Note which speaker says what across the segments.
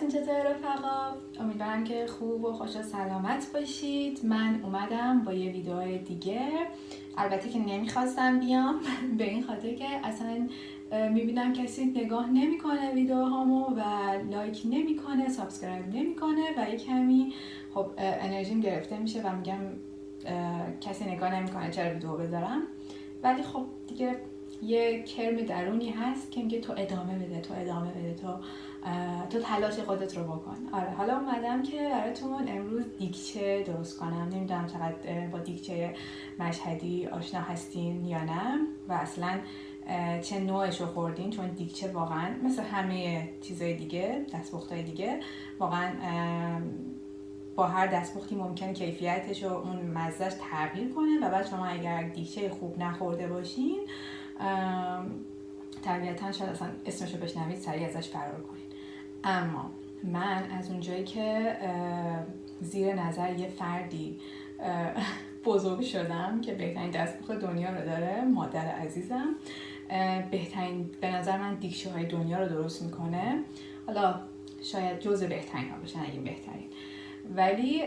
Speaker 1: حالتون چطوره رفقا؟ امیدوارم که خوب و خوش و سلامت باشید. من اومدم با یه ویدیو دیگه. البته که نمیخواستم بیام به این خاطر که اصلا میبینم کسی نگاه نمیکنه ویدیوهامو و لایک نمیکنه، سابسکرایب نمیکنه و یه کمی خب انرژیم گرفته میشه و میگم کسی نگاه نمیکنه چرا ویدیو بذارم. ولی خب دیگه یه کرم درونی هست که میگه تو ادامه بده، تو تلاش خودت رو بکن. آره، حالا اومدم که براتون امروز دیکچه درست کنم. نمیدونم چقدر با دیکچه مشهدی آشنا هستین یا نه و اصلا چه نوعش رو خوردین، چون دیکچه واقعا مثل همه چیزای دیگه، دستپختای دیگه، واقعا با هر دستپختی ممکنه کیفیتش و اون مزهش تغییر کنه و بعد شما اگر دیکچه خوب نخورده باشین طبیعتاً شاید اصلا اسمشو بشنوید سریع ازش فرار کنین. اما من از اونجایی که زیر نظر یه فردی بزرگ شدم که بهترین دستپخت دنیا رو داره، مادر عزیزم بهترین به نظر من دیکچه های دنیا رو درست میکنه. حالا شاید جزء بهترین ها باشن اگه بهترین، ولی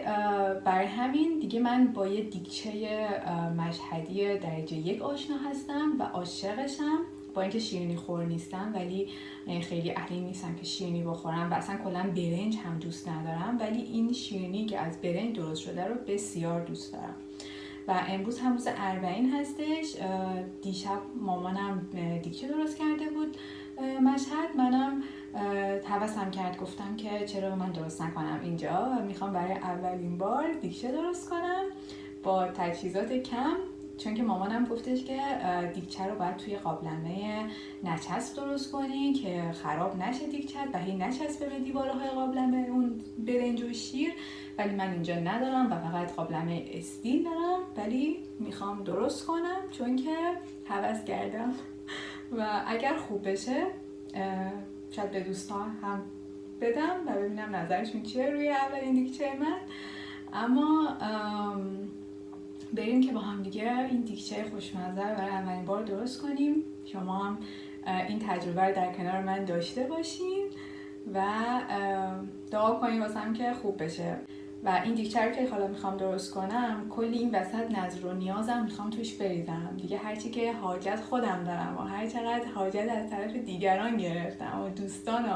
Speaker 1: برای همین دیگه من با یه دیکچه مشهدی درجه 1 آشنا هستم و عاشقشم. با اینکه شیرینی خور نیستم ولی خیلی اهلی نیستم که شیرینی بخورم و اصلا کلا برنج هم دوست ندارم، ولی این شیرینی که از برنج درست شده رو بسیار دوست دارم. و امروز هم روز اربعین هستش. دیشب مامانم دیکچه درست کرده بود مشهد، منم هوسم کرد، گفتم که چرا من درست نکنم اینجا. میخوام برای اولین بار دیکچه درست کنم با تجهیزات کم، چون که مامانم گفتش که دیکچه رو باید توی قابلمه نچسب درست کنی که خراب نشه دیکچه و هی نچسبه به دیوارهای قابلمه اون برنج و شیر. ولی من اینجا ندارم و فقط قابلمه استیل دارم، ولی میخوام درست کنم چون که هوس کردم و اگر خوب بشه شاید به دوستان هم بدم و ببینم نظرشون چیه روی اولین دیکچه من. اما بریم که با هم دیگه این دیکچه خوشمزه رو برای اولین بار درست کنیم. شما هم این تجربه رو در کنار من داشته باشین و دعا کنیم واسم که خوب بشه. و این دیکچه رو که حالا میخوام درست کنم، کلی این وسط نظر و نیازم میخوام توش بریزم دیگه. هرچی که حاجت خودم دارم و هر چقدر حاجت از طرف دیگران گرفتم و دوستان و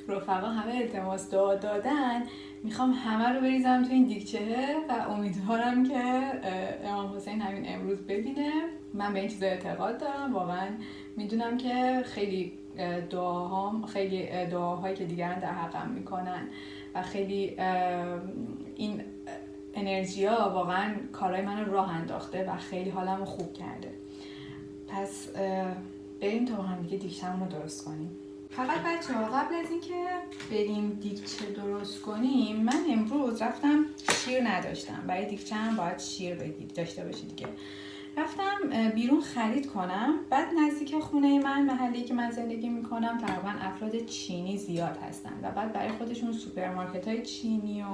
Speaker 1: رفقا همه التماس دعا دادن، میخوام همه رو بریزم تو این دیکچه و امیدوارم که امام حسین همین امروز ببینه. من به این چیزا اعتقاد دارم، واقعا میدونم که خیلی دعاهایی که دیگران در حقم میکنن و خیلی این انرژی ها واقعا کارهای من رو راه انداخته و خیلی حالم رو خوب کرده. پس بریم تا با هم دیگه دیکچه‌مون رو درست کنیم. فقط بچه‌ها قبل از اینکه بریم دیکچه درست کنیم، من امروز رفتم شیر نداشتم. برای دیکچه هم باید شیر داشته باشید دیگه. رفتم بیرون خرید کنم. بعد نزدیک خونه من، محلی که من زندگی میکنم، تقریبا افراد چینی زیاد هستن و بعد برای خودشون سوپرمارکت های چینی و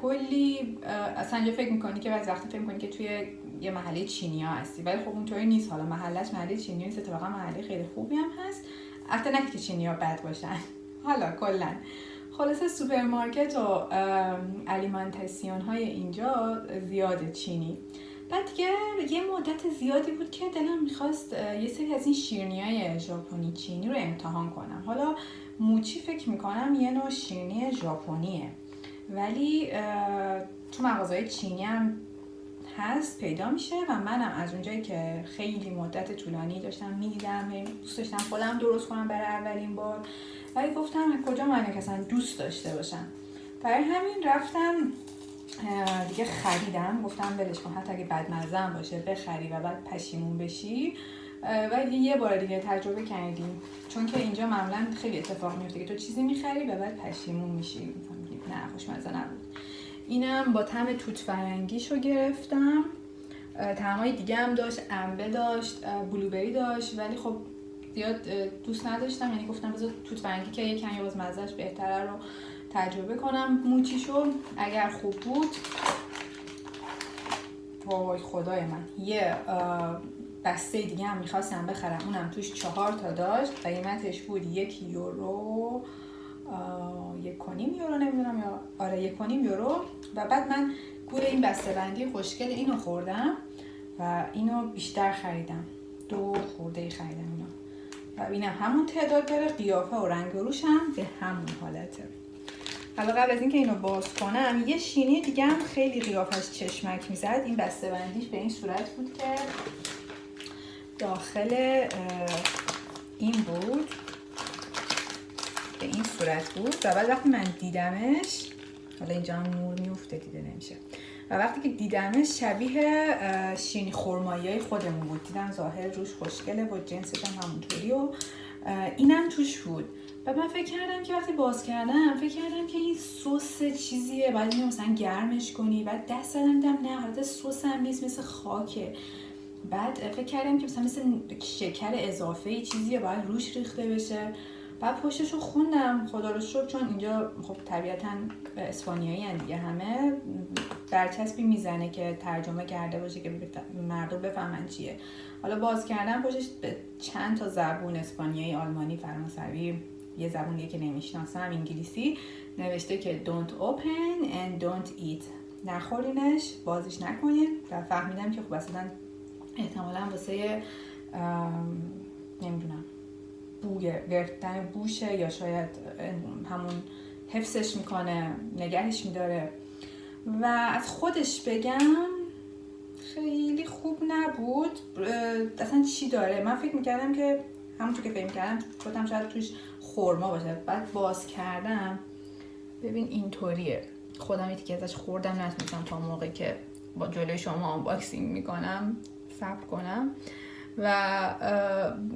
Speaker 1: کلی اصلا اینجا فکر میکنی که بعضی وقتا فکر میکنی که توی یه محله چینی ها هستی، ولی خب اونطوری نیست. حالا محلش محله چینی نیست، اتفاقا محله خیلی خوبی هم هست. البته نه که چینی ها بد باشن، حالا کلا خلاصه سوپرمارکت و الیمانتاسیون های اینجا زیاده چینی. بعد دیگه یه مدت زیادی بود که دلم میخواست یه سری از این شیرینی‌های ژاپنی چینی رو امتحان کنم. حالا موچی فکر میکنم یه نوع شیرینی ژاپنیه، ولی تو مغازهای چینی هم هست، پیدا میشه و منم از اونجایی که خیلی مدت طولانی داشتم میدیدم، دوست داشتم خودم درست کنم برای اولین بار، ولی گفتم کجا من اصلا دوست داشته باشم. برای همین رفتم دیگه خریدم. گفتم ولش کن، حتی اگه بدمزه هم باشه بخری و بعد پشیمون بشی. ولی یه بار دیگه تجربه کردیم، چون که اینجا معمولا خیلی اتفاق میفته که تو چیزی میخری و بعد پشیمون میشی، نه خوشمزه نبود. اینم با طعم توت فرنگیشو گرفتم. طعمای دیگه هم داشت، انبه داشت، بلوبری داشت، ولی خب زیاد دوست نداشتم. یعنی گفتم بذار توت فرنگی که یکم باز مزهش بهتره رو تجربه کنم. موچیشو اگر خوب بود، وای خدای من، یه بسته دیگه هم میخواستم بخرم، اونم توش 4 تا داشت، قیمتش بود 1 یورو 1.5 یورو نمیدونم، یا آره 1.5 یورو. و بعد من گول این بسته‌بندی خوشگل اینو خوردم و اینو بیشتر خریدم، 2 خورده خریدم اینو و اینم همون تعداد داره، قیافه و رنگ و روش هم به همون حالته. حالا قبل از اینکه اینو باز کنم، یه شینی دیگه هم خیلی قیافش چشمک میزد. این بسته‌بندیش به این صورت بود که داخل این بود، به این صورت بود و بعد وقتی من دیدمش، حالا اینجا هم نور میفته دیده نمیشه، و وقتی که دیدمش شبیه شینی خرمایی‌های خودمون بود. دیدم ظاهر روش خوشگله و جنسش هم همونطوری و اینم توش بود. و من فکر کردم که وقتی باز کردم فکر کردم که این سس چیزیه، بعد اینو مثلا گرمش کنی، بعد دست زدم دیدم نه حالت سس هم نیست، مثل خاکه. بعد فکر کردم که مثل شکر اضافه چیزیه باید روش ریخته بشه. بعد پشتشو خوندم، خدا رو شکر، چون اینجا خب طبیعتاً اسپانیایی هن دیگه، همه برچسبی میزنه که ترجمه کرده باشه که مردم بفهمن چیه. حالا باز کردم پشتش به چند تا زبون، اسپانیایی، آلمانی، فرانسوی، یه زبونی که نمیشناسم، انگلیسی، نوشته که don't open and don't eat، نخورینش، بازش نکنین. و فهمیدم که خب اصلا احتمالاً واسه نمیدونم گرفتن بوشه، یا شاید همون حفظش میکنه، نگهش میداره. و از خودش بگم خیلی خوب نبود. اصلا چی داره؟ من فکر میکردم که همونطور که فکر میکردم خودم شاید توش خورما باشه. بعد باز کردم ببین اینطوریه. خودم یه تیکه ازش خوردم، نتونستم تا موقعی که با جلوی شما آنباکسینگ میکنم صبر کنم. و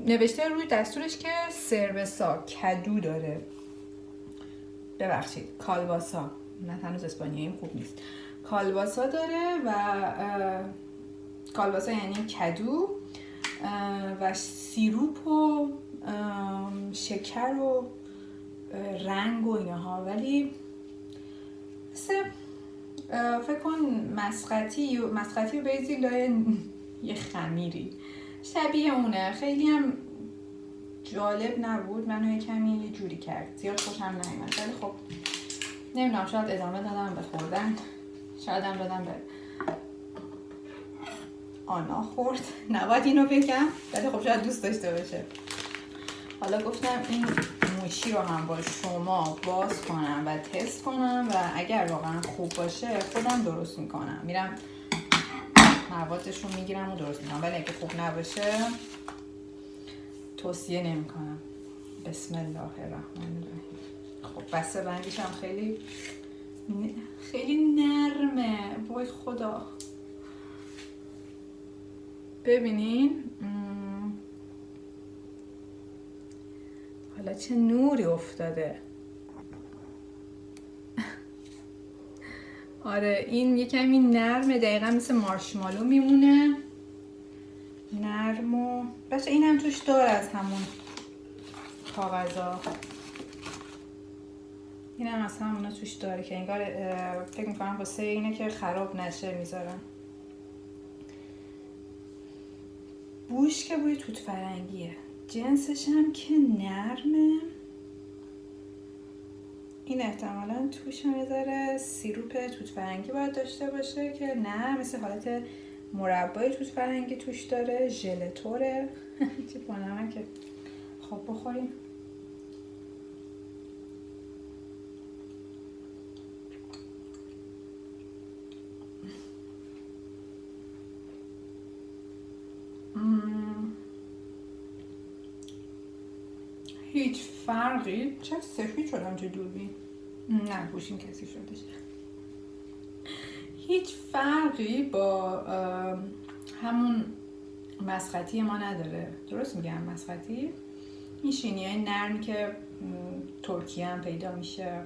Speaker 1: نوشته روی دستورش که سروسا کدو داره، ببخشید کالباسا، نه هنوز اسپانیاییم خوب نیست، کالباسا داره و کالباسا یعنی کدو و سیروپ و شکر و رنگ و اینها. ولی مثل فکر کن مسقطی و بریزی لای یه خمیری شبیه اونه. خیلی هم جالب نبود، منو یه کمی یه جوری کرد، زیاد خوشم نیامد. ولی خب نمیدونم، شاید ادامه دادم به خوردن، شاید هم دادم به آنا خورد، نباید اینو بگم، ولی خب شاید دوست داشته باشه. حالا گفتم این موچی رو هم با شما باز کنم و تست کنم و اگر واقعا خوب باشه خودم درست میکنم، میرم موادش رو میگیرم و درست میکنم. ولی اگه خوب نباشه توصیه نمی کنم. بسم الله الرحمن الرحیم. خب بسته بندیش هم خیلی نرمه، وای خدا. ببینین حالا چه نوری افتاده. آره این یه کمی نرمه، دقیقا مثل مارشمالو میمونه، نرم. و بچه این هم توش داره از همون کاغذا، این هم از همونا توش داره که انگار فکر میکنم واسه اینه که خراب نشه میذارم. بوش که بوی توت فرنگیه، جنسش هم که نرمه. این احتمالاً توش هم یه ذره سیروپ توت فرنگی باید داشته باشه که نه، مثل حالت مربای توت فرنگی توش داره، ژلاتوره. چه بانمکه. خب بخوریم. هیچ فرقی. چه سفید شدم تو دوربین. نه گوشیم کثیف شدش. هیچ فرقی با همون مسقطی ما نداره. درست میگم مسقطی؟ این شینی های نرمی که ترکیه هم پیدا میشه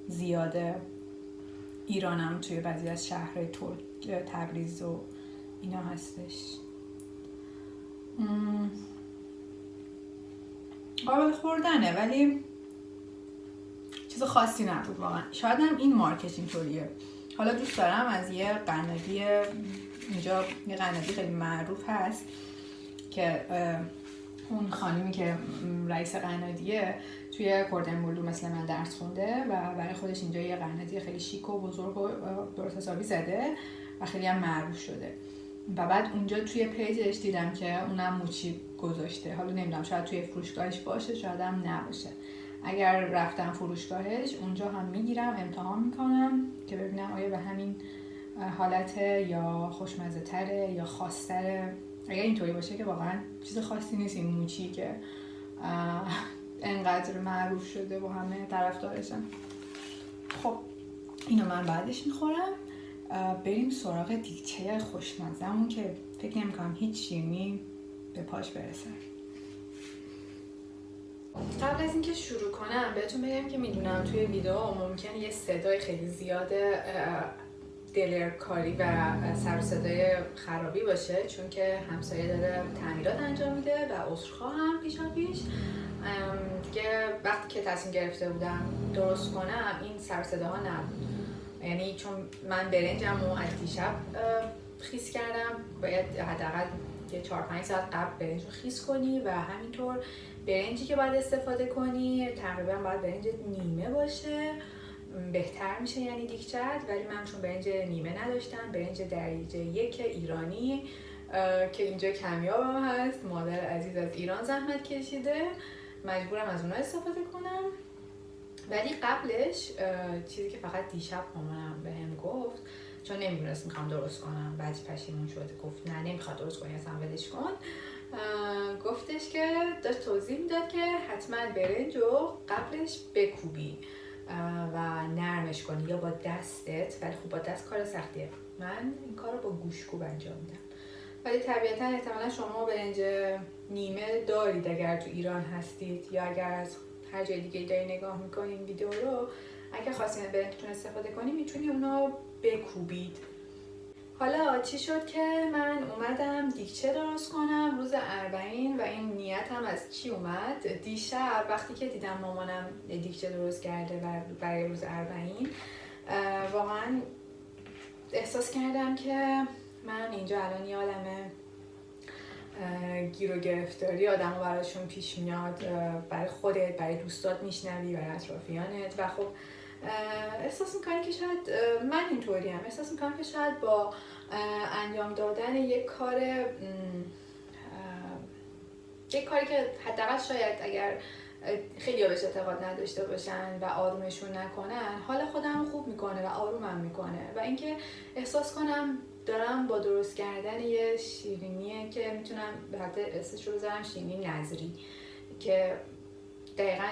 Speaker 1: زیاده، ایران هم توی بعضی از شهرهای تبریز و اینا هستش. قابل خوردنه ولی چیز خاصی نبود واقعا. شاید هم این مارکش اینطوریه. حالا دوست دارم از یه قنادی، اینجا یه قنادی خیلی معروف هست که اون خانمی که رئیس قنادیه توی کوردنبولو مثل من درس خونده و برای خودش اینجا یه قنادی خیلی شیک و بزرگ و درست حسابی زده و خیلی هم معروف شده. و بعد اونجا توی پیجش دیدم که اونم موچی گذاشته. حالا نمیدونم، شاید توی فروشگاهش باشه، شاید هم نباشه. اگر رفتم فروشگاهش اونجا هم میگیرم، امتحان میکنم که ببینم آیا به همین حالته یا خوشمزه تره یا خاص‌تره. اگر اینطوری باشه که واقعا چیز خاصی نیست این موچی که انقدر معروف شده و همه طرفدارشن. خب اینو من بعدش میخورم. بریم سراغ دیگچه خوشمزه‌مون که فکر نمی‌کنم هیچ شیرینی به پاش برسه. قبل از اینکه شروع کنم بهتون بگم که میدونم توی ویدیو ممکنه یه صدای خیلی زیاد دلرکاری و سر و صدای خرابی باشه، چون که همسایه داره تعمیرات انجام میده و عذرخواهم پیشاپیش که وقتی که تصمیم گرفته بودم درست کنم این سر و صداها نبود. یعنی چون من برنجم و از دیشب خیس کردم، باید حداقل 4-5 ساعت قبل برنج رو خیس کنی و همینطور برنجی که باید استفاده کنی تقریبا باید برنج نیمه باشه، بهتر میشه یعنی دیگچت. ولی من چون برنج نیمه نداشتم، برنج درجه 1 ایرانی که اینجا کمیابم هست، مادر عزیز از ایران زحمت کشیده، مجبورم از اونها استفاده کنم. ولی قبلش چیزی که فقط دیشب مامانم بهم گفت، چون نمیدونست میخوام درست کنم، بعد پشیمون شد، گفت نه نمیخواد درست کنی، اصلا ولش کن. گفتش که داشت توضیح میداد که حتما برنج رو قبلش بکوبی و نرمش کنی یا با دستت، ولی خب با دست کار سختیه. من این کار رو با گوشکوب انجام میدم، ولی طبیعتا احتمالا شما برنج نیمه دارید اگر تو ایران هستید، یا اگر از هر جای دیگه داری نگاه میکنین ویدیو رو، اگه خواستین برنجتون استفاده کنین میتونی اونو بکوبید. حالا چی شد که من اومدم دیگچه درست کنم روز 40 و این نیتم از چی اومد؟ دیشب وقتی که دیدم مامانم دیگچه درست کرده برای روز 40 واقعا احساس کردم که من اینجا الان یه عالمه گیر و گرفتاری آدمو براشون پیش میاد، برای خودت، برای دوستات میشنوی، برای اطرافیانت و خب احساس میکنی که شاید من اینطوریم، احساس میکنم که شاید با انجام دادن یک کاری که حداقل شاید اگر خیلی بهش اعتقاد نداشته باشن و آرومشون نکنن، حال خودم خوب میکنه و آرومم میکنه. و اینکه احساس کنم دارم با درست کردن یه شیرینیه که میتونم به حد اسمش رو بذارم شیرینی نظری، که دقیقاً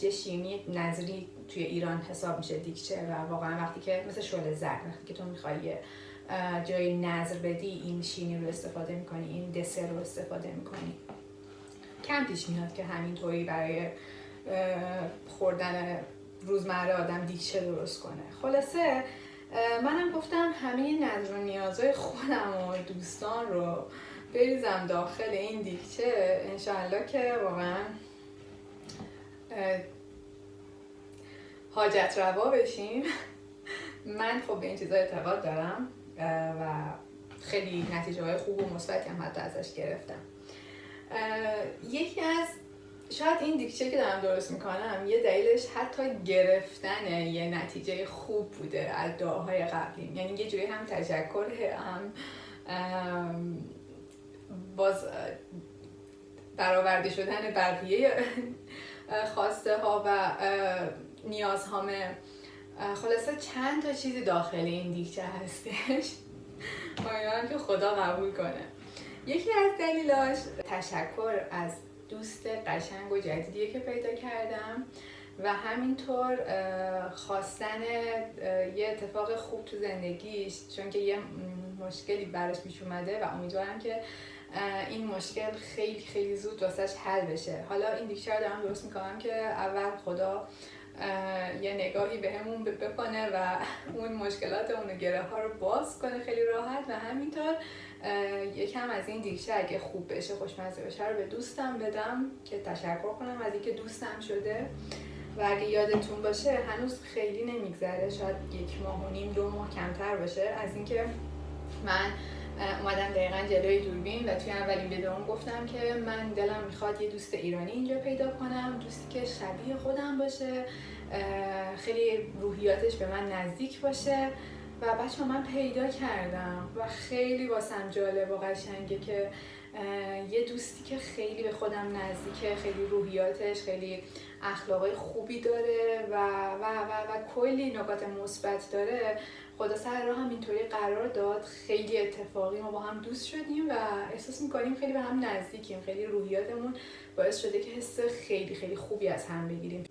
Speaker 1: یه شیرینی نظری توی ایران حساب میشه دیگچه، و واقعا وقتی که مثل شعله زرد وقتی که تو میخوای جای نظر بدی این شیرینی رو استفاده میکنی، این دسر رو استفاده میکنی. کم پیش میاد که همینطوری برای خوردن روزمره آدم دیگچه درست کنه. خلاصه منم گفتم همه نظر و نیازهای خودم و دوستان رو بریزم داخل این دیگچه، انشاءالله که واقعا حاجت روا بشیم. من خب به این چیزا اعتقاد دارم و خیلی نتیجه های خوب و مثبتی هم حتی ازش گرفتم. یکی از شاید این دیگچه که دارم درست میکنم یه دلیلش حتی گرفتن یه نتیجه خوب بوده از دعاهای قبلیم، یعنی یه جوری هم تشکر هم باز برآورده شدن بقیه خواسته ها و نیازهامه. خلاصه چند تا چیزی داخل این دیگچه هستش، امیدوارم که خدا قبول کنه. یکی از دلیلاش تشکر از دوست قشنگ و جدیدیه که پیدا کردم و همینطور خواستن یه اتفاق خوب تو زندگیش، چون که یه مشکلی براش پیش اومده و امیدوارم که این مشکل خیلی خیلی زود واسش حل بشه. حالا این دیگچه رو دارم درست میکنم که اول خدا یه نگاهی بهمون بکنه و اون مشکلات اون گره ها رو باز کنه خیلی راحت، و همینطور یکم از این دیگچه اگه خوب بشه، خوشمزه بشه، رو به دوستم بدم که تشکر کنم از اینکه دوستم شده. و اگه یادتون باشه هنوز خیلی نمیگذره، شاید 1.5 ماه 2 ماه کمتر باشه از اینکه من اومدم دقیقا جلوی دوربین و توی اولین ویدئوم گفتم که من دلم میخواد یه دوست ایرانی اینجا پیدا کنم، دوستی که شبیه خودم باشه، خیلی روحیاتش به من نزدیک باشه. و بچه من پیدا کردم و خیلی واسم جالب و قشنگه که یه دوستی که خیلی به خودم نزدیکه، خیلی روحیاتش، خیلی اخلاقای خوبی داره و کلی نکات مثبت داره، خدا سر راه هم اینطوری قرار داد. خیلی اتفاقی ما با هم دوست شدیم و احساس میکنیم خیلی به هم نزدیکیم، خیلی روحیاتمون باعث شده که حس خیلی خیلی خوبی از هم بگیریم.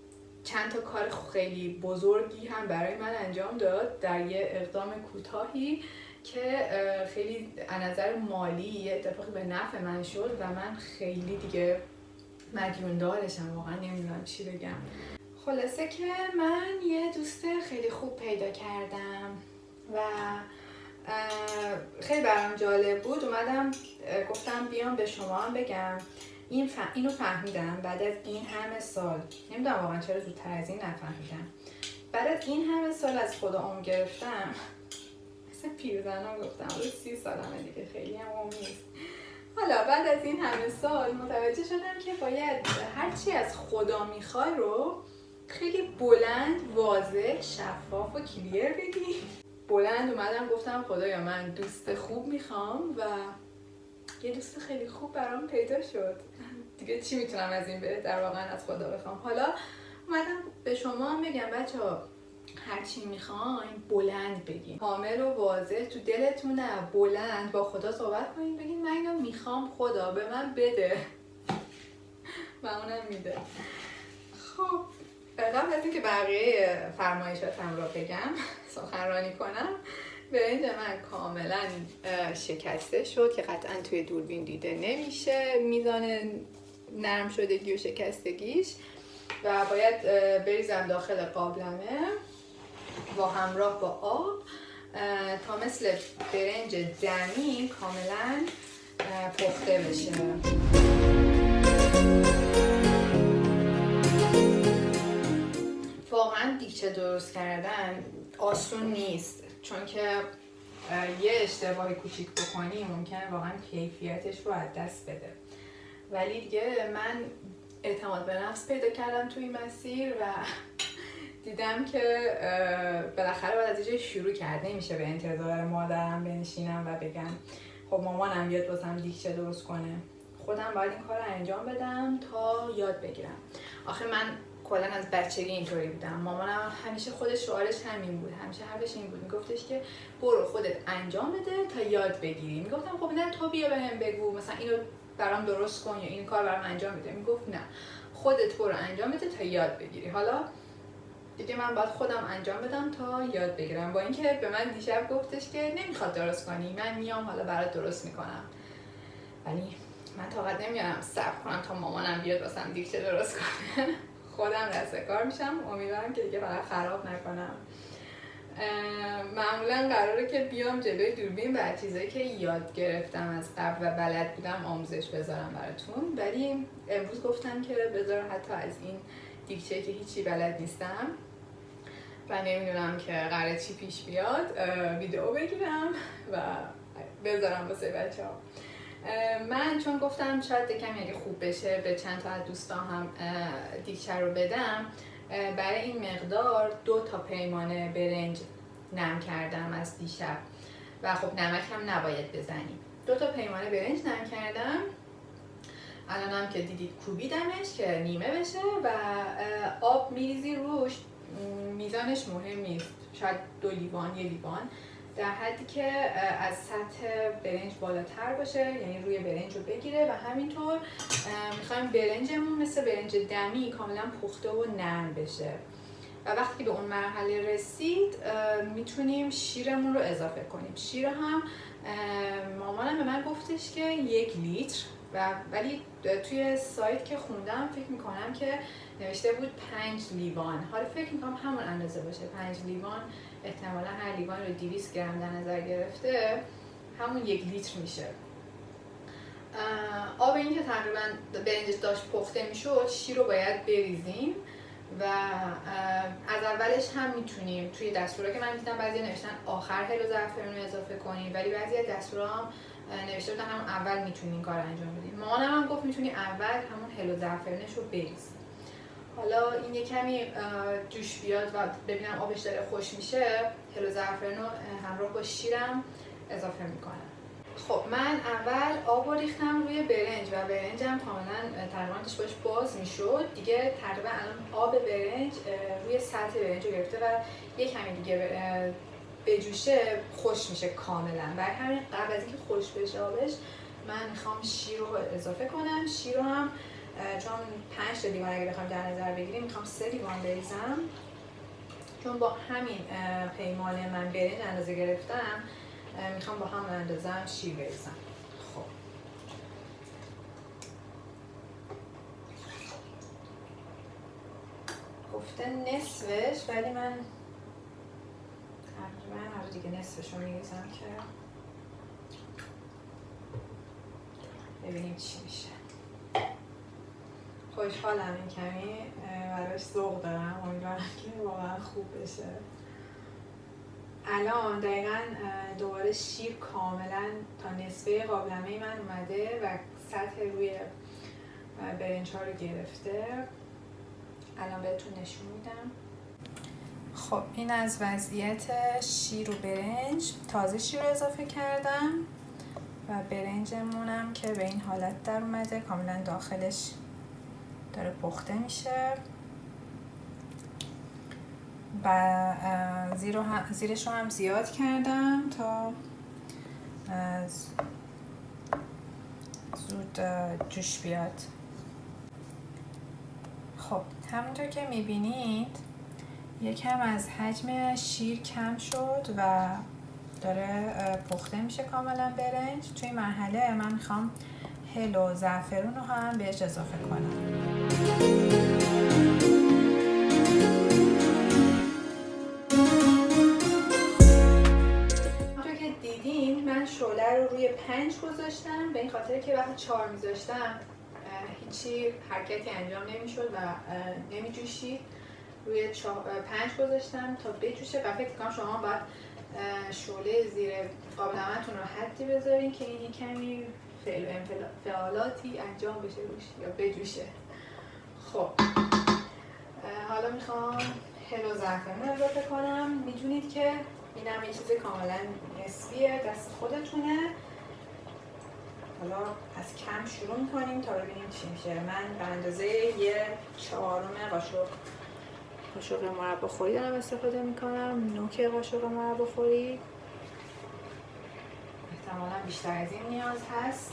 Speaker 1: چند تا کار خیلی بزرگی هم برای من انجام داد در یه اقدام کوتاهی که خیلی از نظر مالی یه اتفاقی به نفع من شد و من خیلی دیگه مدیون دارشم، واقعا نمیدونم چی بگم. خلاصه که من یه دوست خیلی خوب پیدا کردم و خیلی برام جالب بود. اومدم گفتم بیام به شما هم بگم اینو فهمیدم بعد از این همه سال. نمیدونم واقعا چرا زودتر از این نفهمیدم. بعد از این همه سال از خدا گرفتم، مثل پیرزنان گفتم 30 سالمه دیگه، خیلی هم نیست. حالا بعد از این همه سال متوجه شدم که باید هرچی از خدا میخوای رو خیلی بلند، واضح، شفاف و کلیر بگی. بلند اومدم گفتم خدایا من دوست خوب میخوام و یه دوست خیلی خوب برام پیدا شد. دیگه چی میتونم از این بهتر واقعا از خدا بخوام. حالا اومدم به شما هم بگم بچه‌ها هرچی میخواین بلند بگین، کامل و واضح تو دلتونه، بلند با خدا صحبت کنین، بگین من اینو میخوام خدا به من بده و اونم میده. خب قبل از اینکه بقیه فرمایشاتم رو بگم سخنرانی کنم، برنج من کاملا شکسته شد که قطعا توی دوربین دیده نمیشه میزان نرم شدگی و شکستگیش و باید بریزم داخل قابلمه با همراه با آب تا مثل برنج دمی کاملا پخته بشه. واقعا دیگچه درست کردن آسون نیست، چون که یه اشتباه کوچیک بکنی ممکنه واقعا کیفیتش رو از دست بده. ولی دیگه من اعتماد به نفس پیدا کردم توی مسیر و دیدم که بالاخره باید از یه شروع کرد، نمیشه به انتظار مادرم بنشینم و بگم خب مامانم بیاد واسم دیگچه درست کنه. خودم باید این کار رو انجام بدم تا یاد بگیرم. آخه من کلا از بچگی اینطوری بودم. مامانم همیشه خودش شعارش همین بود، همیشه حرفش این بود، میگفتش که برو خودت انجام بده تا یاد بگیری. میگفتم خب نه تو بیا بهم بگو مثلا اینو برام درست کن یا این کار برام انجام بده. میگفت نه خودت برو انجام بده تا یاد بگیری. حالا دیگه من باید خودم انجام بدم تا یاد بگیرم. با اینکه به من دیشب گفتش که نمیخواد درست کنی، من میام حالا برات درست میکنم. ولی من طاقت نمیارم صبر کنم تا مامانم بیاد واسم دیگچه درست کنه. خودم رستگار میشم. امیدوارم که دیگه فقط خراب نکنم. معمولا قراره که بیام جلوی دوربین و چیزایی که یاد گرفتم از قبل و بلد بودم آموزش بذارم براتون، ولی امروز گفتم که بذارم حتی از این دیگچه که هیچی بلد نیستم و نمیدونم که قراره چی پیش بیاد ویدیو بگیرم و بذارم واسه بچه‌ها. من چون گفتم شاید کمی اگه خوب بشه به چند تا از دوستان هم دیگچه رو بدم، برای این مقدار 2 تا پیمانه برنج نم کردم از دیشب و خب نمک هم نباید بزنیم. 2 تا پیمانه برنج نم کردم. الانم که دیدید کوبیدمش که نیمه بشه و آب میریزی روش. میزانش مهم نیست، شاید 2 لیوان 1 لیوان، در حدی که از سطح برنج بالاتر باشه، یعنی روی برنج رو بگیره و همینطور میخوایم برنجمون مثل برنج دمی کاملا پخته و نرم بشه. و وقتی که به اون مرحله رسید میتونیم شیرمون رو اضافه کنیم. شیر هم مامانم به من گفتش که 1 لیتر ولی توی سایت که خوندم فکر میکنم که نوشته بود 5 لیوان. حالا فکر میکنم همون اندازه باشه. 5 لیوان احتمالا هر لیوان رو 200 گرم در نظر گرفته همون 1 لیتر میشه. آب این که تقریبا برنجش داشت پخته میشد، شیر رو باید بریزیم و از اولش هم میتونیم توی دستورا که من دیدم بعضی نوشتن آخر هل و زعفرون رو اضافه کنیم، ولی بعضی از دستورا هم نوشته بودن هم اول میتونی این کار انجام بدیم. مامانم هم گفت میتونی اول همون هل و زعفرونش رو بریزی. حالا این یه کمی جوش بیاد و ببینم آبش داره خوش میشه، هل و زعفرون رو همراه با شیرم اضافه میکنم. خب من اول آب رو ریختم روی برنج و برنجم کاملا تقریبا باش باز میشد دیگه. تقریبا الان آب برنج روی سطح برنج رو گرفته و یه کمی دیگه بجوشه خوش میشه کاملا. برای همین قبل از اینکه خوش بشه آبش من میخوام شیر رو اضافه کنم. شیر رو هم چون 5 تا لیوان اگه بخوام در نظر بگیریم میخوام 3 لیوان بریزم، چون با همین پیمان من برنج اندازه گرفتم میخوام با هم اندازه هم شیر بریزم. خب گفته نصفش، ولی من تقریبا دیگه نصفش رو میریزم که ببینیم چی میشه. خوشحالم این کمی براش ذوق دارم، امیدوارم که واقعا خوب بشه. الان دقیقا دوباره شیر کاملا تا نصفه قابلمه من اومده و سطح روی برنج ها رو گرفته. الان بهتون نشون میدم. خب این از وضعیت شیر و برنج. تازه شیر رو اضافه کردم و برنجمونم که به این حالت در اومده، کاملا داخلش داره پخته میشه و زیرش رو هم زیاد کردم تا زود جوش بیاد. خب همونطور که میبینید یکم از حجم شیر کم شد و داره پخته میشه کاملا برنج. توی مرحله من میخوام هل و زعفرون رو هم بهش اضافه کنم. همونطور که دیدین من شعله رو روی 5 گذاشتم، به این خاطر که وقتی 4 میذاشتم هیچی حرکتی انجام نمیشد و نمیجوشید. روی 5 گذاشتم تا بجوشه و فکر کنم شما باید شعله زیر قابلمه‌تون رو حدی بذارین که این کمی فعالاتی انجام بشه روش یا بجوشه. خب حالا میخوام هل و زعفرون رو اضافه کنم. میدونید که اینم یه چیز کاملا نسبیه، دست خودتونه. حالا از کم شروع میکنیم تا ببینیم چی میشه. من به اندازه 1/4 قاشق مرباخوری دارم استفاده میکنم، نوک قاشق مرباخوری. احتمالا بیشتر از این نیاز هست.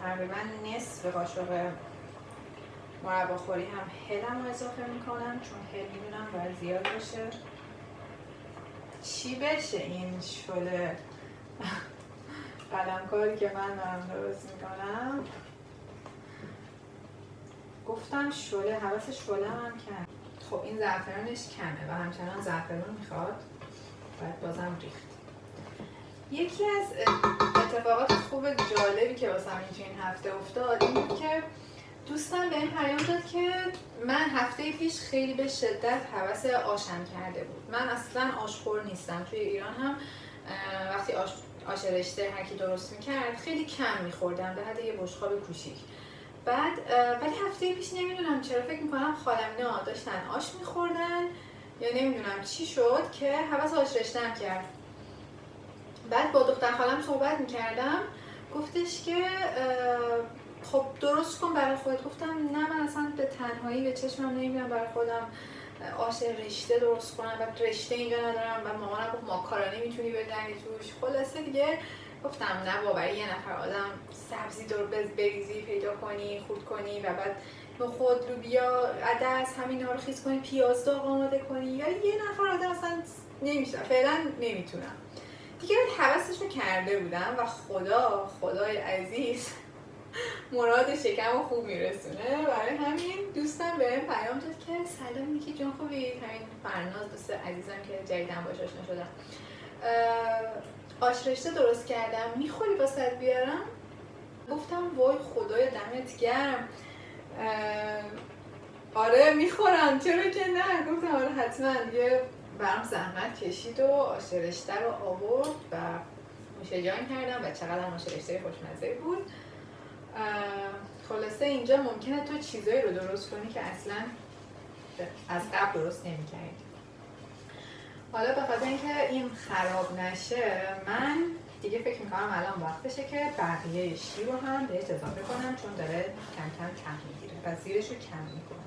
Speaker 1: تقریبا نصف قاشق مرباخوری هم هلم رو اضافه میکنم، چون هل میدونم باید زیاد باشه. چی بشه این شله قلمکاری که من دارم درست میکنم. گفتم شله، حواس شله هم کم. خب این زعفرانش کمه و همچنان زعفران میخواد، باید بازم ریخت. یکی از اتفاقات خوب جالبی که واسم این هفته افتاد این بود که دوستم به این پیام داد که من هفته پیش خیلی به شدت هوس آشم کرده بود. من اصلا آشخور نیستم. توی ایران هم وقتی آش رشته هر کی درست میکرد خیلی کم میخوردم، به حد یه بشقاب کوچیک. بعد ولی هفته پیش نمیدونم چرا فکر میکنم خالمینا داشتن آش میخوردن یا نمیدونم چی شد که هوس آش رشته‌ام کرد. بعد با دختر خالم صحبت میکردم، گفتش که خب درست کن برای خودت. گفتم نه، من اصلا به تنهایی به چشمم نمیبینم برای خودم آش رشته درست کنم و رشته اینجا ندارم و مامانم گفت ماکارونی میتونی بدنی توش. خلاصه دیگه گفتم نه بابا، یه نفر آدم سبزی بریزی پیدا کنی خورد کنی و بعد نخود لوبیا عدس همین رو خیس کنی، پیاز داغ آماده کنی، یا یه نفر آدم اصلا نمیشه، فعلا نمیتونم دیگه. حواسشو کرده بودم و خدای عزیز مراد شکم رو خوب میرسونه. برای همین دوستم بهم پیام داد که سلام نیکی جون خوبی؟ همین فرناز دوست عزیزم که جدیدن باهاش آشنا شدم، آش رشته درست کردم، میخوری واسه بیارم؟ گفتم وای خدای دمت گرم. آره میخورم، چرا که نه. گفتم آره حتما. دیگه برام زحمت کشید و آش رشته رو آورد و نوش جان کردم و چقدر آش رشته خوشمزه بود. خلاصه اینجا ممکنه تو چیزایی رو درست کنی که اصلا از قبل درست نمی‌کردی. حالا به خاطر اینکه این خراب نشه، من دیگه فکر میکنم الان وقتشه که بقیه شیر رو هم بهش اضافه کنم، چون داره کم کم میگیره و زیرش رو کم میکنم.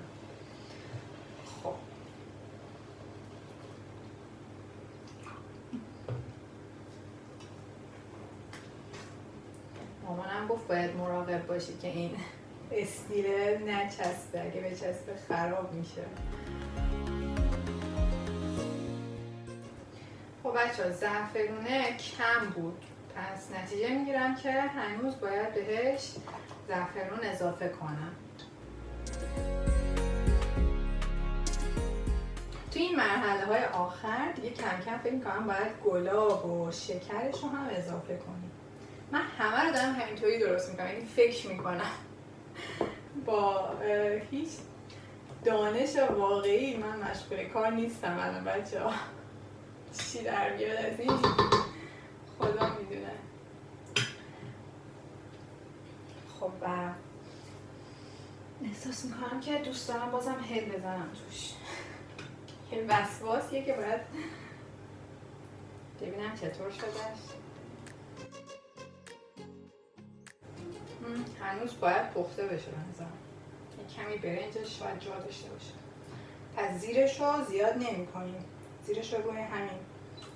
Speaker 1: خب مامانم گفت باید مراقب باشی که این استیله نچسبه، اگه بچسبه خراب میشه. خب بچه زعفرونه کم بود، پس نتیجه میگیرم که هنوز باید بهش زعفرون اضافه کنم. توی این مرحله های آخر دیگه کم کم فکر میکنم باید گلاب و شکرش رو هم اضافه کنیم. من همه رو دارم همینطوری درست میکنم، یعنی فکر میکنم با هیچ دانش واقعی من مشغول کار نیستم الان بچه ها. چی در بیاد از این خدا میدونه. خب و احساس میکنم که دوست دارم بازم هل بزنم توش. یه وسواسیه که باید ببینم چطور شدش. هنوز باید پخته بشه بنظرم. یه کمی برنجش شاید جا داشته باشه. پس زیرش رو زیاد نمی کنیم. زیرش رو روی همین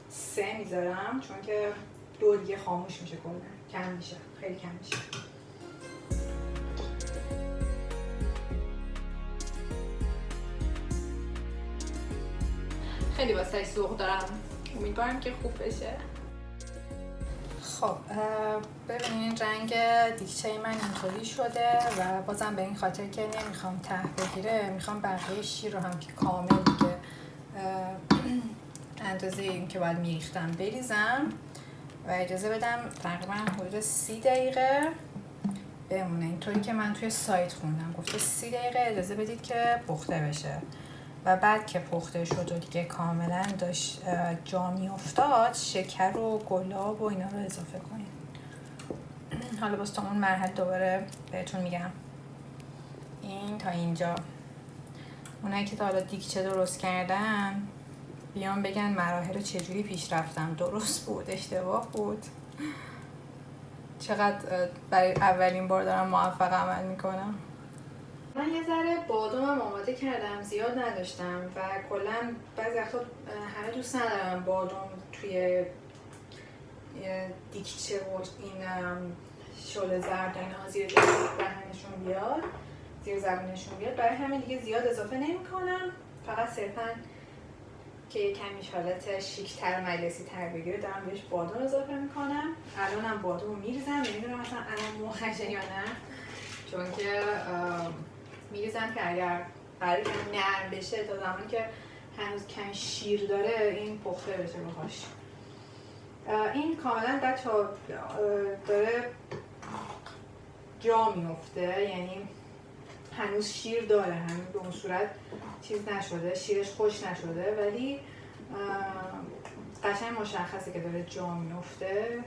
Speaker 1: 3 میذارم، چون که 2 دیگه خاموش میشه کلا. کم میشه، خیلی کم میشه. خیلی واسه سوق دارم، امیدوارم که خوب بشه. خب ببینین رنگ دیگچه من اینطوری شده و بازم به این خاطر که نمیخوام ته بگیره میخوام بقیه شیر رو هم که کامل دیگه اندازه این که باید میریختم بریزم و اجازه بدم تقریبا حدود 30 دقیقه بمونه. اینطوری که من توی سایت خوندم گفته 30 دقیقه اجازه بدید که پخته بشه و بعد که پخته شد و دیگه کاملا داشت جا میافتاد شکر و گلاب و اینا رو اضافه کنید. حالا باز تا اون مرحله دوباره بهتون میگم. این تا اینجا. اونایی که تا حالا دیگچه درست کردن بیان بگن مراحل چجوری پیش رفتم، درست بود، اشتباه بود. چقدر برای اولین بار دارم موفق عمل میکنم. من یه ذره بادومم آماده کردم، زیاد نداشتم و کلا بعضی وقتا همه دوست ندارم بادوم توی دیگچه و این شل زرد اینا زیر دهنشون بیاد، زیر زبونشون بیاد. برای همین دیگه زیاد اضافه نمی کنم، فقط صرفا که یه کمیش حالت شیک‌تر مجلسی تر بگیره دارم بهش بادوم اضافه میکنم. الانم بادوم میریزم، نمیدونم مثلا الان موقعشه یا نه، چون که میریزم که اگر برای که نرم بشه تا زمانی که هنوز کمی شیر داره این پخته بشه باهاش. این کاملا بچه‌ها داره جا میفته، یعنی هنوز شیر داره، هنوز به اون صورت چیز نشده، شیرش خوش نشده، ولی قشنگ مشخصه که داره جا میفته،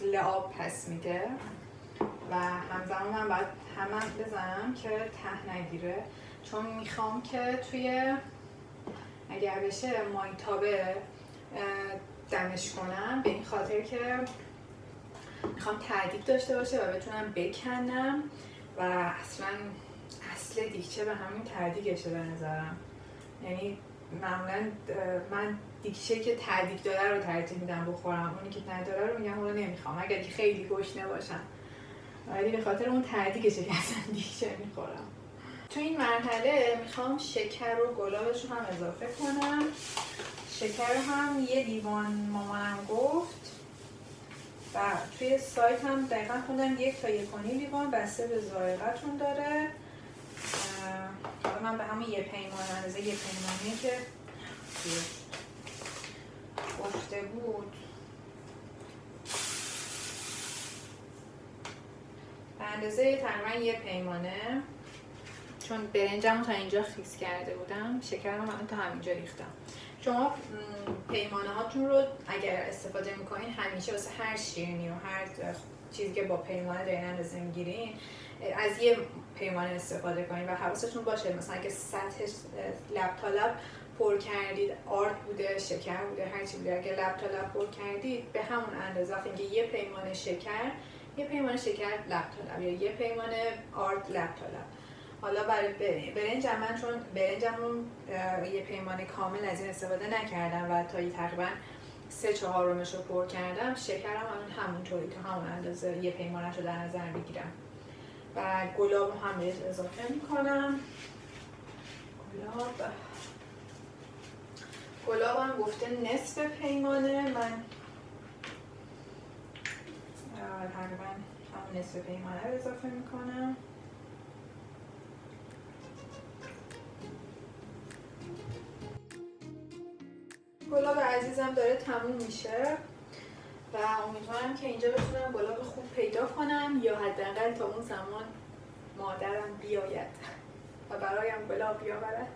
Speaker 1: لعاب پس میده و همزمان من باید همه بزنم که ته نگیره، چون میخوام که توی اگر بشه مایتابه دمش کنم، به این خاطر که میخوام تهدیگ داشته باشه و بتونم بکنم و اصلا اصل دیگچه به همین تهدیگشه به نظرم. یعنی معمولا من دیگچه که تهدیگ داره رو ترجیح میدم بخورم، اونی که نداره رو میگم اون رو نمیخوام اگر که خیلی گشنه باشم، ولی به خاطر اون تهدیگشه که اصلا دیگچه میخورم. تو این مرحله میخوام شکر و گلابش رو هم اضافه کنم. شکر هم 1 لیوان مامانم گفت و توی سایت هم دقیقا خوندم 1 تا 1.5 لیوان بسته به ذائقه‌تون داره. حالا من به همون 1 پیمانه اندازه 1 پیمانه که گفته بود به اندازه تقریبا 1 پیمانه چون برنجمو تا اینجا خیس کرده بودم، شکرم من تا همینجا ریختم. شما پیمانه هاتون رو اگر استفاده میکنین همیشه واسه هر شیرینی و هر چیزی که با پیمانه دارین اندازه میگیرین از یه پیمانه استفاده کنین و حواستون باشه مثلا اگه سطحش لب تا لب پر کردید، آرد بوده، شکر بوده، هر چی بوده، اگه لب تا لب پر کردید به همون اندازه اینکه یه پیمانه شکر لب تا لب یا یه پیمانه آرد لب تا لب. حالا برای برنجم من چون برنجمون یه پیمانه کامل از این استفاده نکردم و تا تقریبا 3/4 رو پر کردم، شکرم همونطوری تا همون اندازه یه پیمانه رو در نظر بگیرم و گلاب هم بهش اضافه میکنم. گلاب هم گفته نصف پیمانه، من تقریبا همون نصف پیمانه رو اضافه میکنم. گلاب عزیزم داره تموم میشه و امیدوارم که اینجا بتونم گلاب خوب پیدا کنم یا حداقل تا اون زمان مادرم بیاید و برایم گلاب بیاورد.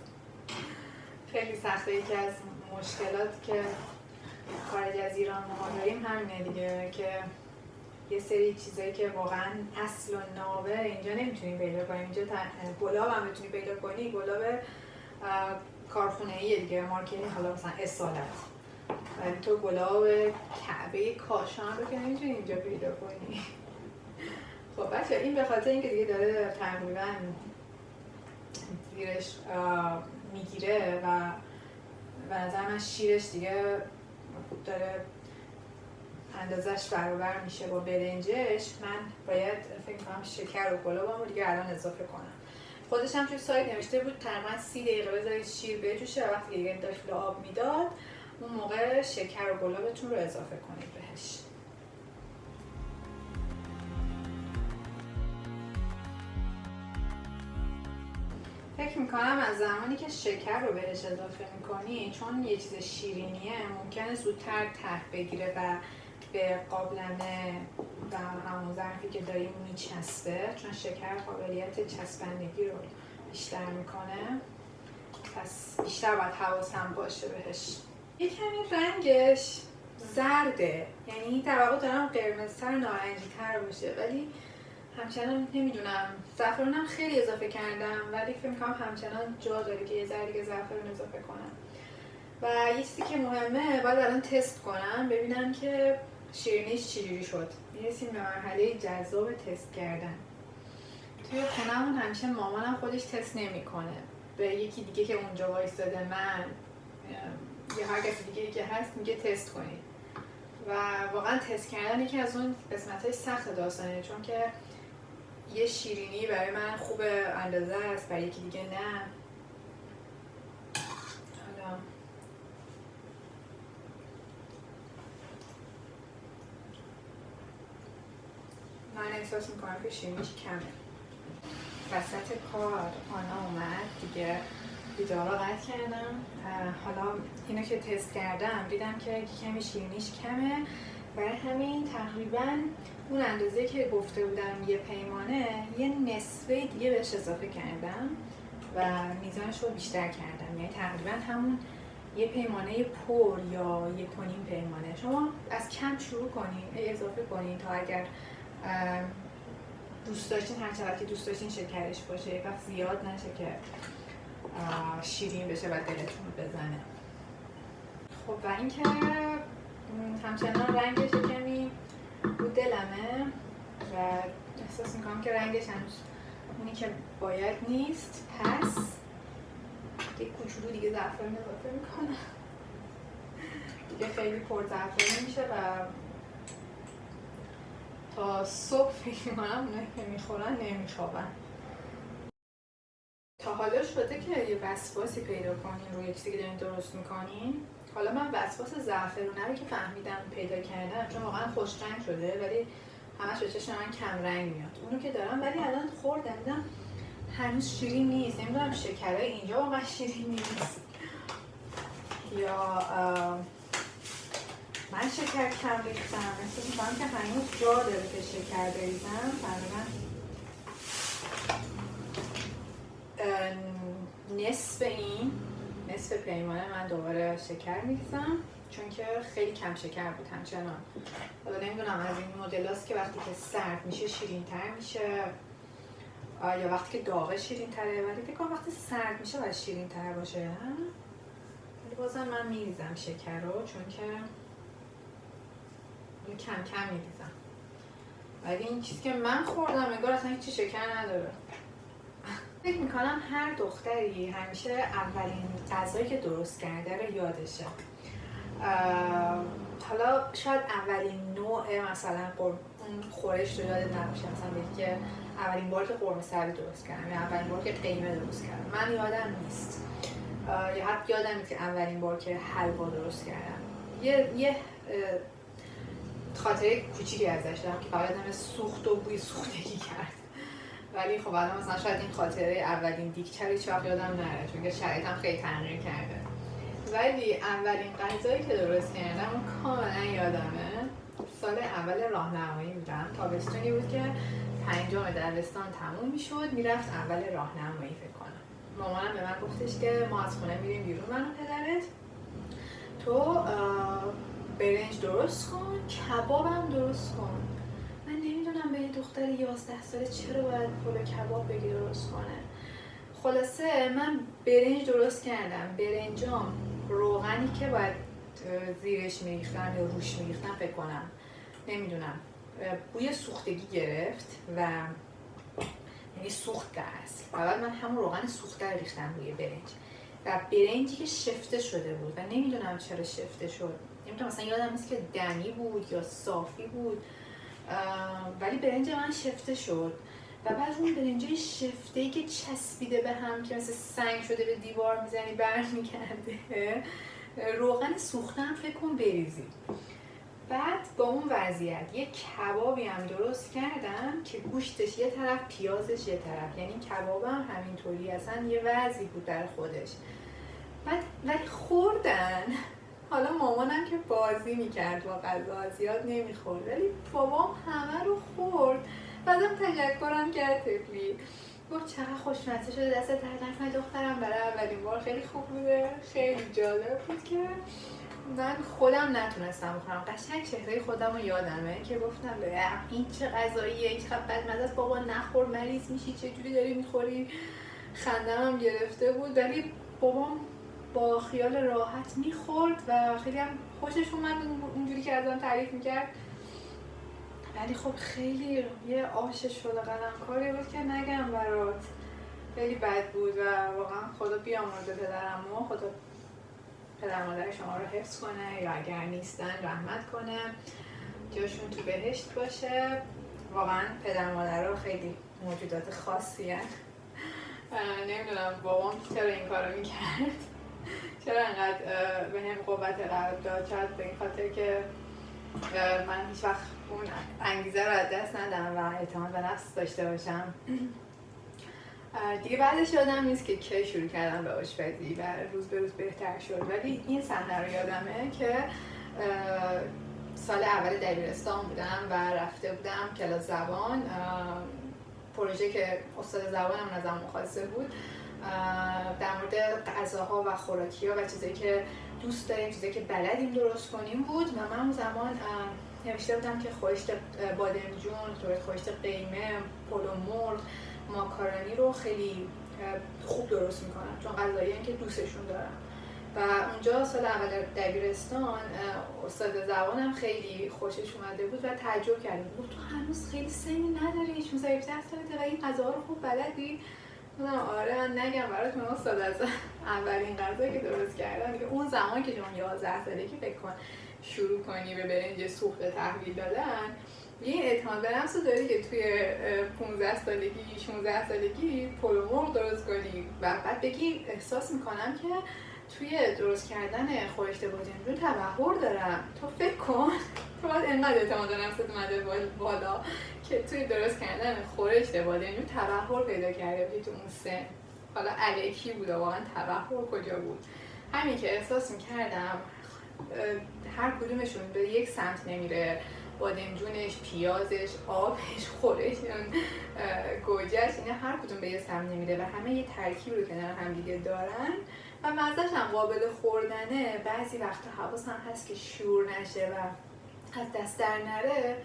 Speaker 1: خیلی سخته، یکی از مشکلات که خارج از ایران ما داریم همینه دیگه که یه سری چیزایی که واقعا اصل و نابه اینجا نمیتونی پیدا کنی. اینجا گلاب هم میتونی پیدا کنی، گلاب کارخونه‌ای دیگه، مارکتی، حالا مثلا اصالت، ولی تو گلاب کعبه کاشان رو که نمیتونی اینجا پیدا کنی. خب بچه این به خاطر اینکه دیگه داره تقریبا زیرش میگیره و به نظر من شیرش دیگه داره اندازش برابر میشه با برنجش، من باید فکر کنم شکر و گلابمو دیگه الان اضافه کنم. خودش هم توی سایت نوشته بود تقریبا 30 دقیقه بذارید شیر بجوشه و وقتی دیگه داشت آب میداد اون موقع شکر و گلابتون رو اضافه کنید بهش. فکر میکنم از زمانی که شکر رو بهش اضافه میکنی، چون یه چیز شیرینیه ممکنه زودتر ته بگیره و به قابلمه و همون ظرفی که داریم میچسبه، چون شکر قابلیت چسبندگی رو بیشتر میکنه، پس بیشتر باید حواسم باشه بهش. یه کمی رنگش زرده، یعنی توقع دارم قرمزتر نارنجی تر باشه، ولی همچنان نمیدونم. زعفرانم خیلی اضافه کردم ولی فکر می‌کنم همچنان جا داره که یه ذره دیگه زعفران اضافه کنم. و یه چیزی که مهمه باید الان تست کنم ببینم که شیرینیش چجوری شد. میرسیم به مرحله جذاب تست کردن. توی خونمون همیشه مامانم خودش تست نمی‌کنه، به یکی دیگه که اونجا وایساده، من یا هر کسی دیگه که هست میگه تست کنید. و واقعا تست کردن یکی از اون قسمت‌های سخت داستانه، چون که یه شیرینی برای من خوب اندازه است، برای یکی دیگه نه. حالا من احساس میکنم که شیرینیش کمه. وسط کار آنا اومد دیگه، ویدئو رو قطع کردم. حالا اینو که تست کردم دیدم که کمی شیرینیش کمه، برای همین تقریبا اون اندازه که گفته بودم یه پیمانه، یه نصفه دیگه بهش اضافه کردم و میزانش رو بیشتر کردم، یعنی تقریبا همون یه پیمانه پر یا 1.5 پیمانه. شما از کم شروع کنین، اضافه کنین تا اگر دوست داشتین، هر چقدر که دوست داشتین شکرش باشه، وقت زیاد نشه که شیرین بشه و دلتون بزنه. خب و اینکه همچنان رنگش کمی رو دلمه و احساس میکنم که رنگش هنوز اونی که باید نیست، پس یک کوچولو دیگه زعفران اضافه میکنم. دیگه خیلی پر زعفرانی میشه و تا صبح فکر میکنم اونه که میخورن نمیخوابن. تا حالا شده که یه وسواسی پیدا کنین روی چیزی که دارین درست میکنین؟ حالا من وسواس زعفرونه رو که فهمیدم پیدا کردم، چون واقعا خوش رنگ شده ولی همش به چشم من کم رنگ میاد. اونو که دارم ولی الان خوردم دیدم هنوز شیرین نیست. نمیدونم شکرهای اینجا واقعا شیرین نیست یا من شکر کم ریختم. احساس می‌کنم که هنوز جا داره که شکر بریزم. تقریبا نصف پیمانه من دوباره شکر میریزم، چون که خیلی کم شکر بود همچنان. حالا نمیدونم از این مدل هاست که وقتی که سرد میشه شیرین تر میشه یا وقتی که داغه شیرین تره، ولی فکر کنم وقتی سرد میشه باید شیرین تر باشه. ولی بازم من میریزم شکر رو، چون که کم کم میریزم. ولی این چیزی که من خوردم انگار اصلا هیچی شکر نداره. فکر میکنم هر دختری همیشه اولین غذایی که درست کرده رو یادشه. حالا شاید اولین نوع مثلا اون خورش رو یادت نباشه، مثلا بگی که اولین بار که قرمه سبزی درست کردم یا اولین بار که قیمه درست کردم. من یادم نیست. یا حتی یادم نیست که اولین بار که حلوا درست کردم. یه خاطره کوچیکی ازش دارم که فقط یادم سوخت و بوی سوختگی کرد. ولی خب الان مثلا شاید این خاطره اولین دیگچر هیچ وقت یادم نره، چون که شرایطم خیلی تغییر کرده. ولی اولین غذایی که درست کردم اون کاملا یادمه. سال اول راهنمایی بودم، تابستونی بود که 5 دبستان تموم میشد، میرفت اول راهنمایی فکر کنم. مامانم به من گفتش که ما از خونه میریم بیرون، من و پدرت، تو برنج درست کن، کبابم درست کن. من نمیدونم به یه دختر 11 ساله چرا باید پلو کباب بگی درست کنه. خلاصه من برنج درست کردم. برنجام روغنی که باید زیرش میریختم یا روش میریختم فکر کنم، نمیدونم، بوی سوختگی گرفت و یعنی سوخت در اصل. اول من همون روغن سوخته رو ریختم روی برنج و برنجی که شفته شده بود و نمیدونم چرا شفته شد. نمیدونم مثلا یادم نیست که دمی بود یا صافی بود، ولی برنج من شفته شد و بعد اون برنجای شفته‌ای که چسبیده به هم که مثل سنگ شده به دیوار میزنی برمیگرده، روغن سوخته هم فکر کن بریزی. بعد با اون وضعیت یک کبابی هم درست کردم که گوشتش یه طرف پیازش یه طرف، یعنی کبابم همینطوری اصلا یه وضعی بود در خودش. بعد ولی خوردن. حالا مامانم که بازی میکرد با غذا زیاد نمیخورد، ولی بابام همه رو خورد. بعدم تشکرم کرد طفلی، گفت چقدر خوشمزه شده، دست درد نکنه دخترم، برای اولین بار خیلی خوب بوده. خیلی جالب بود که من خودم نتونستم بخورم. قشنگ چهره خودم رو یادمه که گفتم این چه غذاییه، این چقدر بدمزه است، بابا نخور مریض میشی، چجوری داری میخوری. خندم هم گرفته بود، ولی بابام با خیال راحت میخورد و خیلی هم خوشش اومد اونجوری که ازم تعریف میکرد. ولی خب خیلی یه آش شده قلمکاری بود که نگم برات، خیلی بد بود و واقعا خدا بیامرزه پدرمو، خدا پدر مادر شما رو حفظ کنه یا اگر نیستن رحمت کنه، جاشون تو بهشت باشه. واقعا پدر مادر رو خیلی موجودات خاصی هست. نمیدونم بابام چرا این کارو میکرد، چرا انقدر به هم قوت قلب داد. شاید به این خاطر که من هیچ وقت اون انگیزه رو از دست ندم و اعتماد به نفس داشته باشم. دیگه بعدش یادم نیست که کی شروع کردم به آشپزی و روز به روز بهتر شد، ولی این صحنه رو یادمه که سال اول دبیرستان بودم و رفته بودم کلاس زبان، پروژه که استاد زبانم ازم مخواسته بود در مورد غذاها و خوراکی‌ها و چیزایی که دوست داریم، چیزایی که بلدیم درست کنیم بود و من اون زمان نوشته بودم که خورشت بادمجون، خورشت قیمه، پلو مرغ، ماکارونی رو خیلی خوب درست میکنم، چون غذاییه که دوستشون دارم. و اونجا سال اول دبیرستان استاد زبانم خیلی خوشش اومده بود و تعجب کرده بود، تو هنوز خیلی سنی نداری، 16 سالته و این غذاها رو خوب بلدی؟ گفتم آره من نگم براتون استاد، از اولین غذایی که درست کردم که اون زمان که شما 11 سالگی فکر کن شروع کنی به برنج سوخته تحویل دادن، یه اعتماد به نفس داری که توی 15 سالگی 16 سالگی پلو مرغ درست کنی و بعد بگی احساس میکنم که توی درست کردن خورشت بادمجون تبحر دارم. تو فکر کن تو باید انقدر اعتماد به نفست اومده بالا که توی درست کردن خورشت بادمجون تبحر پیدا کرده بودی تو اون سن. حالا الکی بود، واقعا تبحر کجا بود. همین که احساس میکردم هر کدومشون به یک سمت نمیره بادمجونش، پیازش، آبش، خورش، گوجهش، اینا هر کدوم به یه سم نمیره و همه یه ترکیب رو کنار هم دیگه دارن و مزهش هم قابل خوردنه. بعضی وقتا حواسم هست که شور نشه و از دست در نره.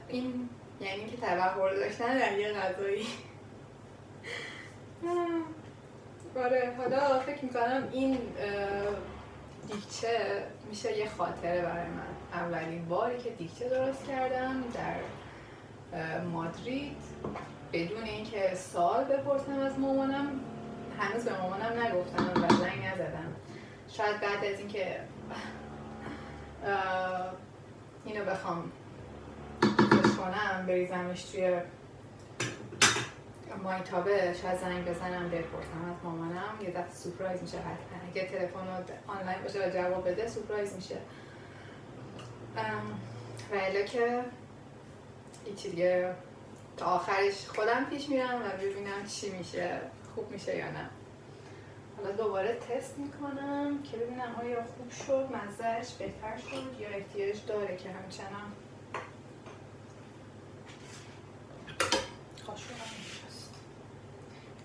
Speaker 1: این یعنی که تبحر داشتن در یه غذایی. آره، حالا فکر میکنم این دیگچه میشه یه خاطره برای من. اولین باری که دیگچه درست کردم در مادرید بدون اینکه سوال بپرسم از مامانم، هنوز به مامانم نگفتم و زنگ نزدم. شاید بعد از اینکه اینو بخوام درست کنم بریزمش توی مایتابه، شاید زنگ بزنم بپرسم از مامانم. یه دفعه سورپرایز میشه حتما. اگه تلفن آنلاین باشه و جواب بده سورپرایز میشه. و الا که هیچی دیگه تا آخرش خودم پیش میرم و ببینم چی میشه، خوب میشه یا نه. حالا دوباره تست میکنم که ببینم آیا خوب شد، مزهش بهتر شد یا احتیاج داره که همچنان قاشقم میشست.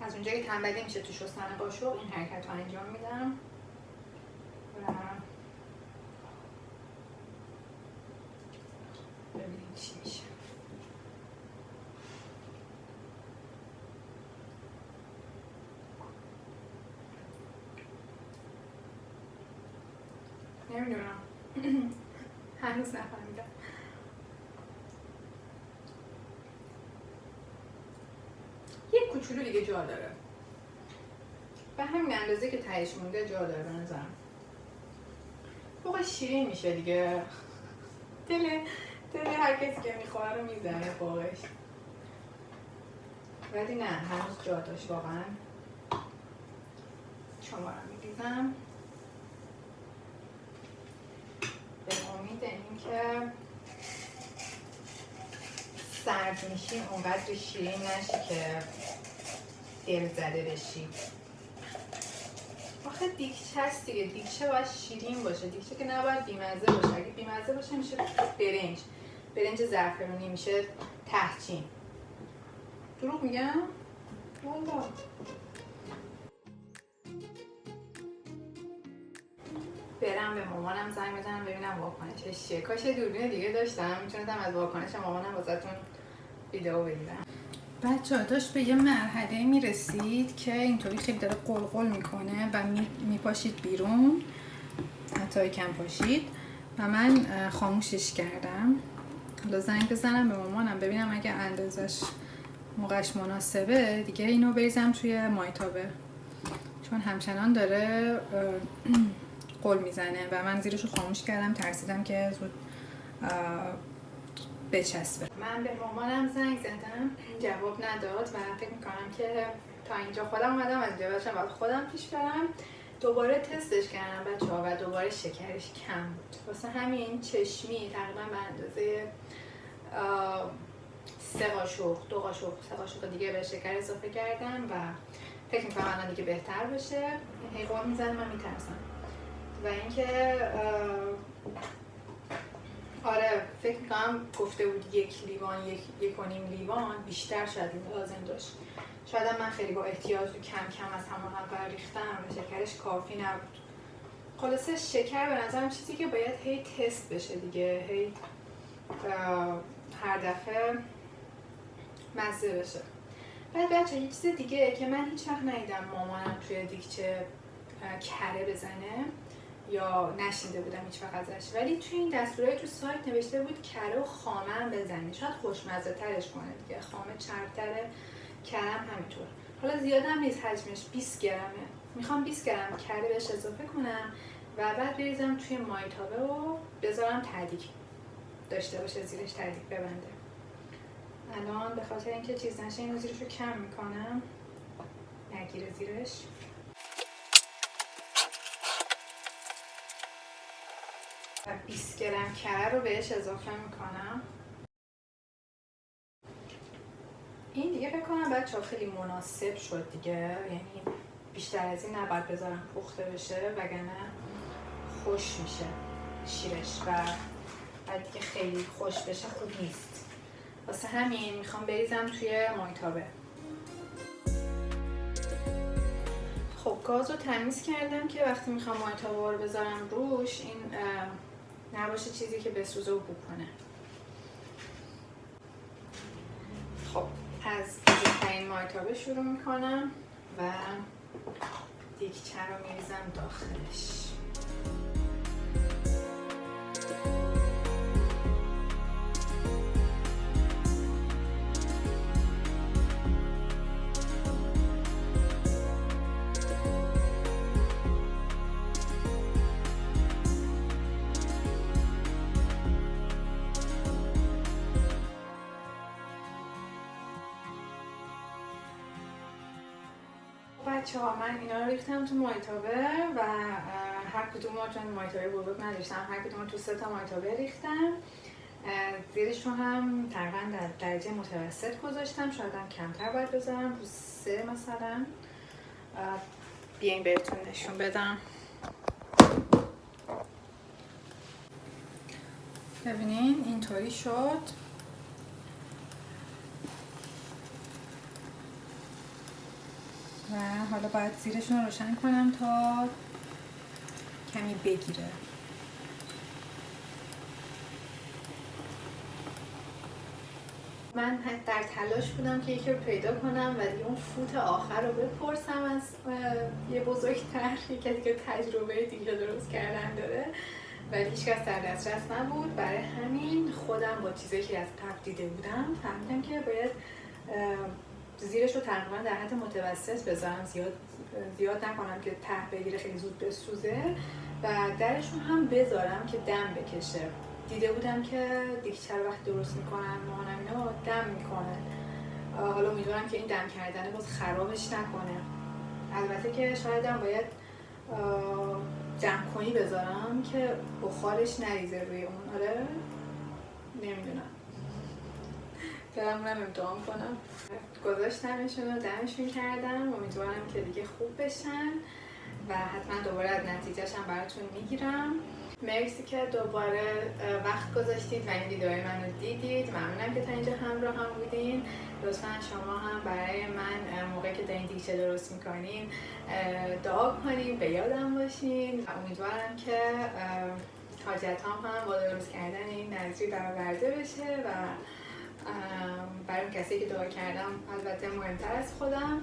Speaker 1: از اونجا که تنبلی میشه تو شستن قاشق این حرکت رو انجام میدم و ببینیم چی میشه. نمیدونم هنوز نفهمیدم. یه کوچولو دیگه جا داره، به همین اندازه که تهش مونده جا داره به نظرم. فوقش شیرین میشه دیگه. دل هر کسی که میخوره رو میزنه فوقش. ولی نه، هنوز جا داشت واقعا. شما رو میریزم به امید اینکه سرد میشیم اونقدر شیرین نشی که دل زده بشی. آخه دیگچه هست دیگه، دیگچه باید شیرین باشه، دیگچه که نباید بیمزه باشه. اگه بیمزه باشه میشه برنج زعفرونی، میشه تهچین. دروغ میگم؟ والا برم به مامانم زنگ بزنم ببینم واکنشش چیه. کاش یه دوربین دیگه داشتم میتونستم از واکنش مامانم واسهتون ویدیو بگیرم. بچه‌ها داشت به یه مرحله میرسید که اینطوری خیلی داره قلقل میکنه و میپاشید بیرون، حتی کم پاشید و من خاموشش کردم. حالا زنگ بزنم به مامانم ببینم اگه اندازش موقعش مناسبه دیگه اینو بریزم توی مایتابه، چون همچنان داره قل میزنه و من زیرشو خاموش کردم، ترسیدم که زود بچسبه. من به مامانم زنگ زدم، جواب نداد و فکر میکنم که تا اینجا خودم اومدم، از اینجا باشم باید خودم پیش برم. دوباره تستش کردم بچه‌ها و دوباره شکرش کم بود. واسه همین چشمی تقریبا به اندازه 3 قاشق دیگه به شکر اضافه کردم و فکر میکنم الان دیگه بهتر بشه. هی قول میزنم، من میترسم. و اینکه آره فکر میکنم گفته بود 1 لیوان 1.5 لیوان بیشتر شاید لازم داشت. شاید من خیلی با احتیاط و کم از همون اول ریختم و شکرش کافی نبود. خلاصه شکر به نظرم چیزی که باید هی تست بشه دیگه، هی هر دفعه مزه بشه. بعد بچه یه چیز دیگه که من هیچ وقت ندیدم مامانم توی دیگچه کره بزنه یا نشنیده بودم هیچ وقت ازش، ولی توی این دستورای تو سایت نوشته بود کره و خامه هم بزنی، شاید خوشمزه ترش کنه دیگه. خامه چرب‌تره، کره هم همینطور. حالا زیاد هم نیست حجمش، 20 گرمه. میخوام 20 گرم کره بهش اضافه کنم و بعد بریزم توی مایتابه و بذارم تدیک داشته باشه، زیرش تدیک ببنده. الان به خاطر اینکه چیز نشه اینو زیرش رو کم میکنم نگیره زیرش. و 20 گرم کره رو بهش اضافه میکنم. این دیگه فکر کنم بچه‌ها خیلی مناسب شد دیگه، یعنی بیشتر از این نباید بذارم پخته بشه وگرنه خوش میشه شیرش و بعد دیگه خیلی خوش بشه خوب نیست. واسه همین میخوام بریزم توی مایتابه. خب گاز رو تمیز کردم که وقتی میخوام مایتابه رو بذارم روش این نباشه چیزی که بسوزه و بو کنه. خب از بزرگترین مایتابه شروع میکنم و دیگچه رو میریزم داخلش. بچه‌ها من اینا رو ریختم تو مایتابه و هر کدومشون مایتابه بزرگ نداشتم، هر کدوم تو 3 تا مایتابه ریختم. زیرش رو هم تقریبا در درجه متوسط گذاشتم، شاید هم کمتر باید بذارم، رو 3 مثلا. بیاین بهتون نشون بدم. ببینین اینطوری شد. و حالا باید زیرشون رو روشن کنم تا کمی بگیره. من در تلاش بودم که یکی رو پیدا کنم و دیگه اون فوت آخر رو بپرسم از یه بزرگتر، یکی که تجربه دیگه درست کردن داره، ولی هیچ کس در دسترس نبود. برای همین خودم با چیزی که از قبل دیده بودم فهمیدم که باید زیرش رو تقریبا در حد متوسط بذارم، زیاد نکنم که ته بگیره خیلی زود بسوزه، و درش رو هم بذارم که دم بکشه. دیده بودم که دیگچه رو وقتی درست میکنن مامانم اینا دم میکنن. حالا امیدوارم که این دم کردنه باز خرابش نکنه. البته که شاید هم باید جمع کنی بذارم که بخارش نریزه روی اون. آره نمیدونم، برم اونم امتحان کنم. گذاشتمشون رو دمشون کردم، امیدوارم که دیگه خوب بشن و حتما دوباره از نتیجهش هم براتون میگیرم. مرسی که دوباره وقت گذاشتید و این ویدیوهای من رو دیدید. ممنونم که تا اینجا همراه هم بودین. لطفا شما هم برای من موقعی که دارین دیگچه درست میکنین دعا کنین، به یادم باشین. امیدوارم که حاجت هم با درست کردن این نظری برآورده بشه و برای اون کسی که دعا کردم البته مهمتر از خودم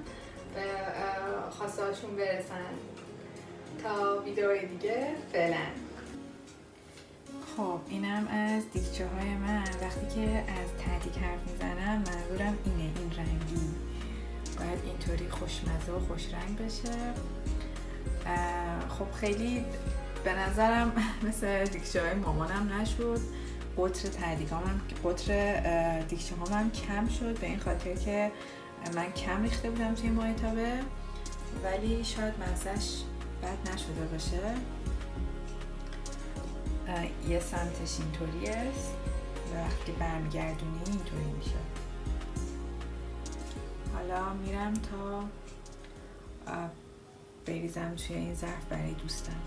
Speaker 1: به خواسته هاشون برسن. تا ویدیوهای دیگه فعلا. خب اینم از دیگچه های من. وقتی که از ته‌دیگ حرف میزنم منظورم اینه، این رنگی باید اینطوری خوشمزه و خوش رنگ بشه. خب خیلی به نظرم مثل دیگچه های مامانم نشد. قطر دیگچه هم کم شد به این خاطر که من کم ریخته بودم توی مایتابه، ولی شاید مزهش بد نشده باشه. یه سمتش اینطوری است و وقتی برمیگردونی اینطوری میشه. حالا میرم تا بریزم توی این ظرف برای دوستم.